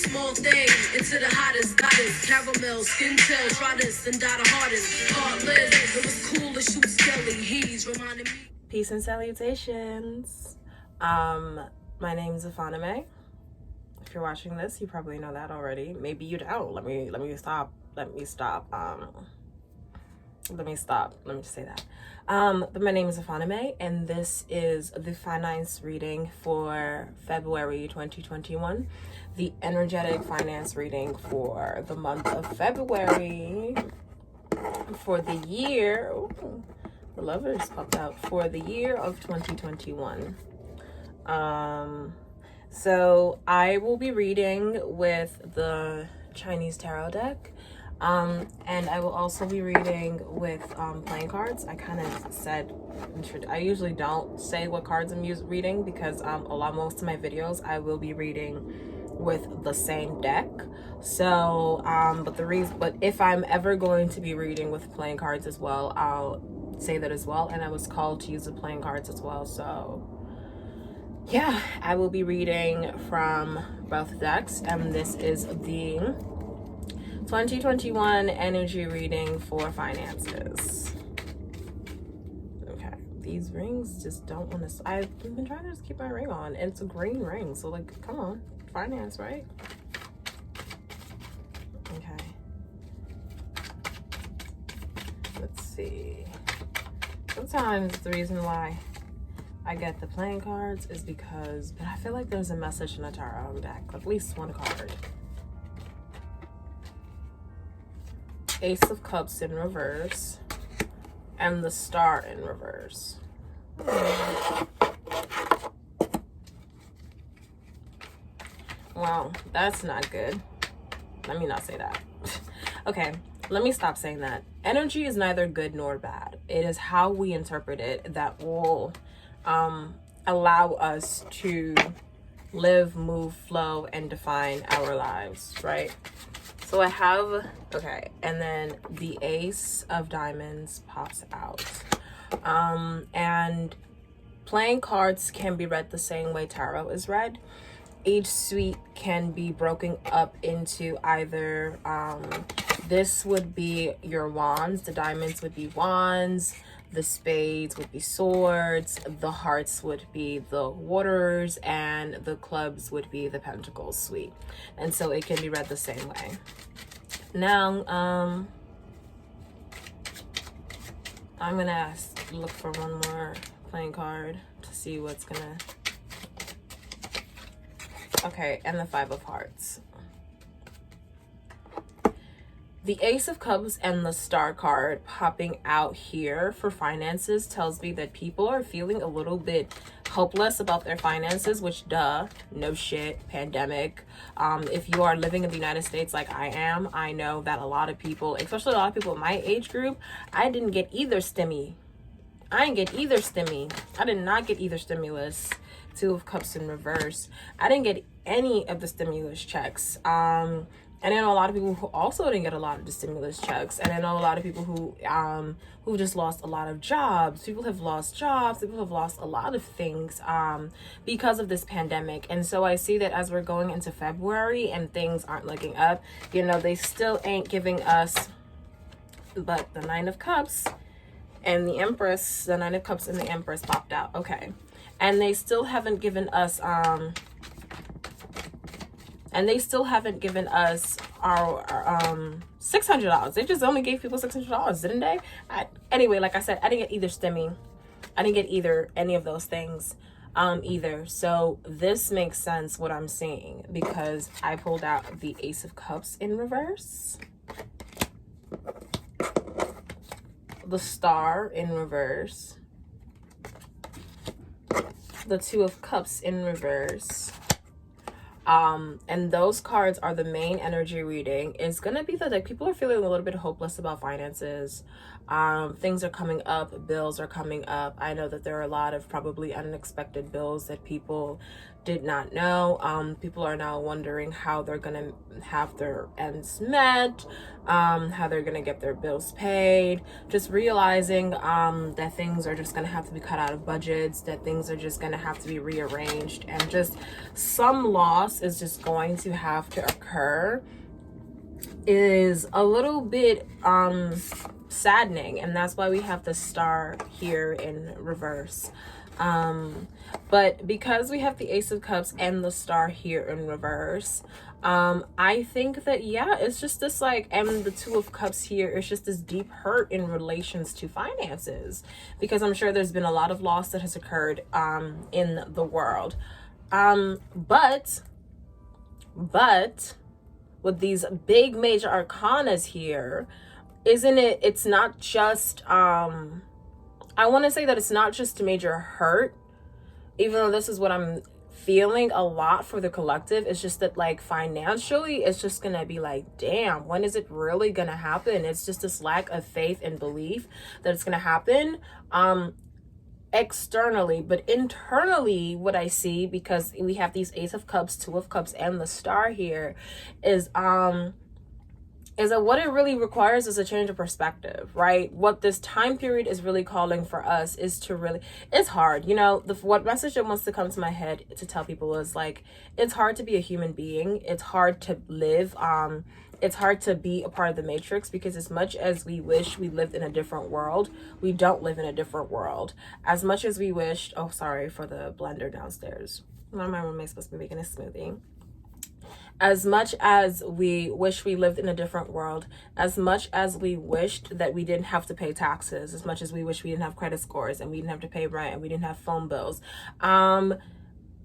small thing into the hottest, goddess, caramel, skin tail, try this and die the hardest. Heartless, it was cool to shoot skelly. He's reminding me. Peace and salutations. My name is Ofonime. If you're watching this, you probably know that already. Maybe you don't. Let me stop. Let me just say that. But my name is Ofonime, and this is the finance reading for February 2021. The energetic finance reading for the month of February for the year. Ooh, the lovers popped out for the year of 2021. So I will be reading with the Chinese tarot deck. And I will also be reading with playing cards. I kind of said, I usually don't say what cards I'm reading because most of my videos I will be reading with the same deck. So, but if I'm ever going to be reading with playing cards as well, I'll say that as well. And I was called to use the playing cards as well. So yeah, I will be reading from both decks, and this is the 2021 energy reading for finances. Okay, these rings just don't want to. I've been trying to just keep my ring on, and it's a green ring, so like, come on, finance, right? Okay, let's see. Sometimes the reason why I get the playing cards is because, but I feel like there's a message in the tarot deck, at least one card. Ace of Cups in reverse and the Star in reverse. Wow, that's not good. Let me not say that. Okay, let me stop saying that. Energy is neither good nor bad. It is how we interpret it that will allow us to live, move, flow, and define our lives, right? So I have, okay, and then the Ace of Diamonds pops out. And playing cards can be read the same way tarot is read. Each suite can be broken up into either, this would be your wands, the diamonds would be wands, the spades would be swords, the hearts would be the waters, and the clubs would be the pentacles suite. And so it can be read the same way. Now, I'm gonna look for one more playing card to see what's gonna... Okay, and the Five of Hearts. The Ace of Cups and the Star card popping out here for finances tells me that people are feeling a little bit hopeless about their finances, which duh, no shit, pandemic. If you are living in the United States like I am, I know that a lot of people, especially a lot of people in my age group, I didn't get either stimmy. I didn't get either stimmy. I did not get either stimulus. Two of Cups in reverse. I didn't get any of the stimulus checks. And I know a lot of people who also didn't get a lot of the stimulus checks. And I know a lot of people who just lost a lot of jobs. People have lost jobs. People have lost a lot of things because of this pandemic. And so I see that as we're going into February and things aren't looking up, you know, they still ain't giving us, but the Nine of Cups and the Empress, the Nine of Cups and the Empress popped out. Okay. And they still haven't given us, our $600. They just only gave people $600, didn't they? Anyway, like I said, I didn't get either stimmy. I didn't get either any of those things either. So this makes sense what I'm seeing because I pulled out the Ace of Cups in reverse, the Star in reverse, the Two of Cups in reverse. And those cards are the main energy reading. It's gonna be that like people are feeling a little bit hopeless about finances. Things are coming up, bills are coming up. I know that there are a lot of probably unexpected bills that people did not know. People are now wondering how they're gonna have their ends met, how they're gonna get their bills paid, just realizing that things are just gonna have to be cut out of budgets, that things are just gonna have to be rearranged, and just some loss is just going to have to occur, is a little bit saddening. And that's why we have the star here in reverse. But because we have the Ace of Cups and the star here in reverse, I think that, yeah, it's just this like, and the Two of Cups here, it's just this deep hurt in relations to finances, because I'm sure there's been a lot of loss that has occurred in the world. But with these big major arcanas here, it's not just, I want to say that it's not just a major hurt, even though this is what I'm feeling a lot for the collective. It's just that, like, financially, it's just gonna be like, damn, when is it really gonna happen? It's just this lack of faith and belief that it's gonna happen externally. But internally, what I see, because we have these Ace of Cups, Two of Cups, and the star here, is that what it really requires is a change of perspective, right? What this time period is really calling for us is to really, it's hard, you know, what message that wants to come to my head to tell people is like, it's hard to be a human being. It's hard to live. It's hard to be a part of the matrix, because as much as we wish we lived in a different world, we don't live in a different world. As much as we wished, oh, sorry for the blender downstairs. My roommate's supposed to be making a smoothie. As much as we wish we lived in a different world, as much as we wished that we didn't have to pay taxes, as much as we wish we didn't have credit scores and we didn't have to pay rent and we didn't have phone bills,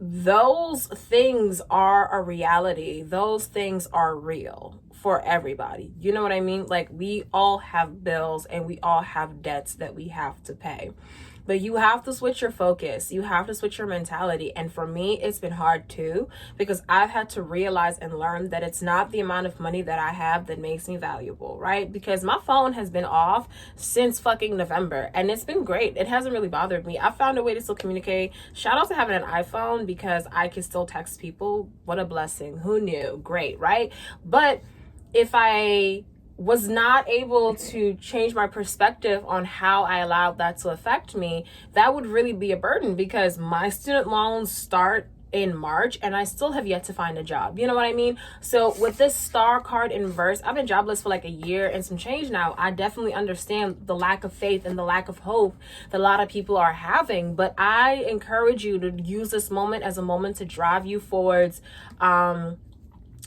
those things are a reality. Those things are real for everybody. You know what I mean? Like, we all have bills and we all have debts that we have to pay. But you have to switch your focus. You have to switch your mentality. And for me, it's been hard too, because I've had to realize and learn that it's not the amount of money that I have that makes me valuable, right? Because my phone has been off since fucking November, and it's been great. It hasn't really bothered me. I found a way to still communicate. Shout out to having an iPhone, because I can still text people. What a blessing. Who knew? Great, right? But if I was not able to change my perspective on how I allowed that to affect me, that would really be a burden, because my student loans start in March and I still have yet to find a job. You know what I mean? So with this star card in reverse, I've been jobless for like a year and some change now. I definitely understand the lack of faith and the lack of hope that a lot of people are having, but I encourage you to use this moment as a moment to drive you forwards,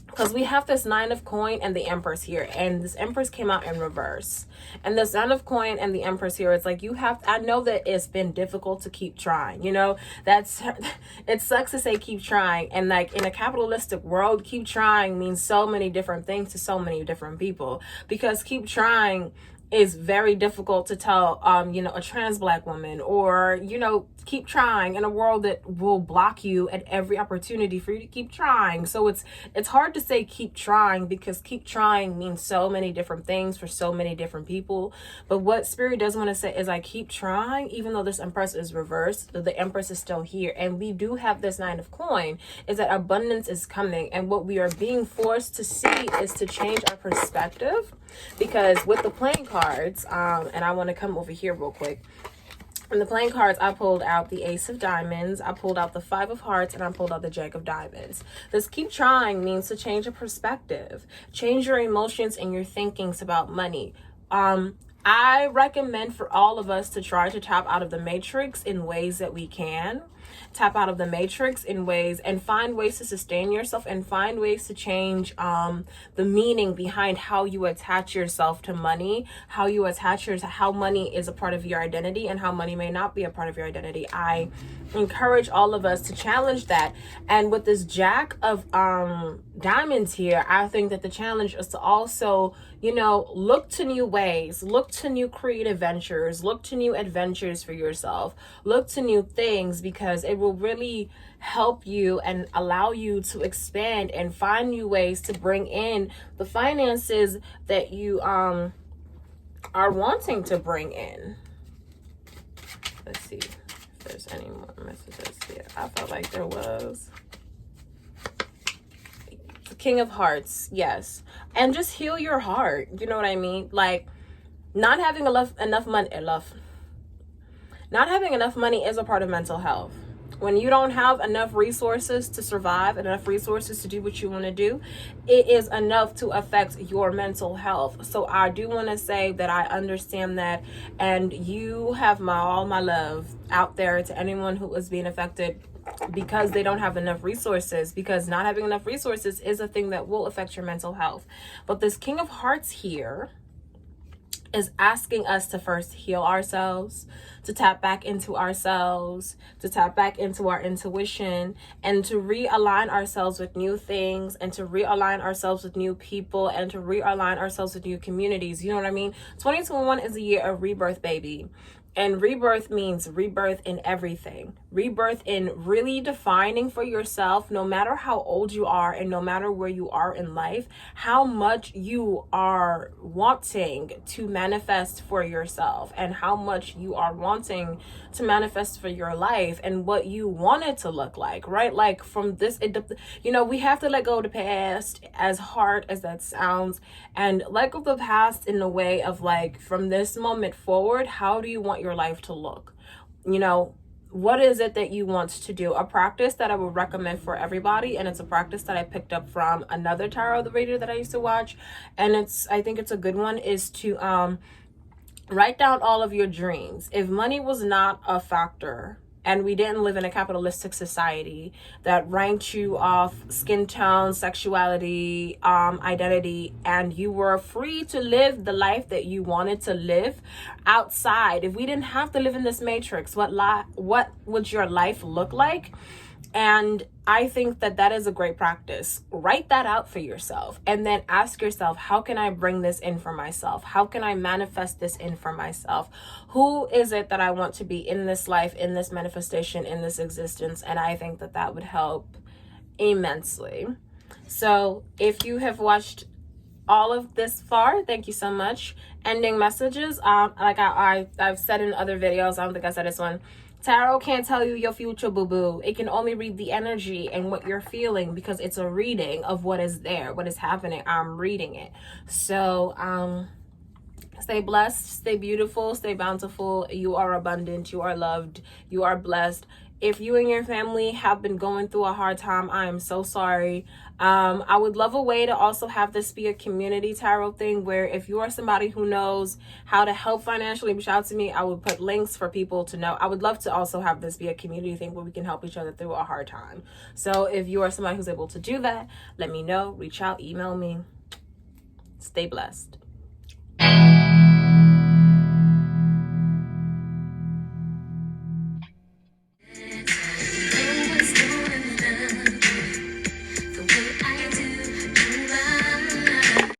because we have this Nine of Coin and the Empress here, and this Empress came out in reverse. And this Nine of Coin and the Empress here, it's like, I know that it's been difficult to keep trying, you know, it sucks to say keep trying. And like, in a capitalistic world, keep trying means so many different things to so many different people, because keep trying is very difficult to tell, you know, a trans Black woman, or, you know, keep trying in a world that will block you at every opportunity for you to keep trying. So it's hard to say keep trying, because keep trying means so many different things for so many different people. But what Spirit does want to say is, I keep trying, even though this Empress is reversed, the Empress is still here. And we do have this Nine of Coin, is that abundance is coming. And what we are being forced to see is to change our perspective, because with the playing cards, and I want to come over here real quick. In the playing cards, I pulled out the Ace of Diamonds, I pulled out the Five of Hearts, and I pulled out the Jack of Diamonds. This keep trying means to change your perspective, change your emotions and your thinkings about money. I recommend for all of us to try to tap out of the matrix in ways that we can. Tap out of the matrix in ways, and find ways to sustain yourself, and find ways to change the meaning behind how you attach yourself to money, how you attach how money is a part of your identity and how money may not be a part of your identity. I encourage all of us to challenge that. And with this Jack of Diamonds here, I think that the challenge is to also, you know, look to new ways, look to new creative ventures, look to new adventures for yourself, look to new things, because it will really help you and allow you to expand and find new ways to bring in the finances that you are wanting to bring in. Let's see. there's any more messages here. I felt like there was. The King of Hearts, yes. And just heal your heart. You know what I mean? Like, not having enough money is a part of mental health. When you don't have enough resources to survive, enough resources to do what you want to do, it is enough to affect your mental health. So I do want to say that I understand that, and you have all my love out there to anyone who is being affected because they don't have enough resources, because not having enough resources is a thing that will affect your mental health. But this King of Hearts here is asking us to first heal ourselves, to tap back into ourselves, to tap back into our intuition, and to realign ourselves with new things, and to realign ourselves with new people, and to realign ourselves with new communities. You know what I mean? 2021 is a year of rebirth, baby. And rebirth means rebirth in everything. Rebirth in really defining for yourself, no matter how old you are and no matter where you are in life, how much you are wanting to manifest for yourself, and how much you are wanting to manifest for your life, and what you want it to look like, right? Like from this, we have to let go of the past, as hard as that sounds, and let go of the past in the way of like, from this moment forward, how do you want your life to look? What is it that you want to do? A practice that I would recommend for everybody, and it's a practice that I picked up from another tarot reader that I used to watch, and I think it's a good one, is to write down all of your dreams. If money was not a factor, and we didn't live in a capitalistic society that ranked you off skin tone, sexuality, identity, and you were free to live the life that you wanted to live outside, if we didn't have to live in this matrix, what would your life look like? And I think that is a great practice. Write that out for yourself, and then ask yourself, how can I bring this in for myself? How can I manifest this in for myself? Who is it that I want to be in this life, in this manifestation, in this existence? And I think that would help immensely. So if you have watched all of this far, thank you so much. Ending messages, like I've said in other videos, I don't think I said this one, tarot can't tell you your future, boo-boo. It can only read the energy and what you're feeling, because it's a reading of what is there, what is happening. I'm reading it. So stay blessed, stay beautiful, stay bountiful. You are abundant, you are loved, you are blessed. If you and your family have been going through a hard time, I am so sorry. I would love a way to also have this be a community tarot thing, where if you are somebody who knows how to help financially, reach out to me. I would put links for people to know. I would love to also have this be a community thing where we can help each other through a hard time. So if you are somebody who's able to do that, let me know, reach out, email me. Stay blessed.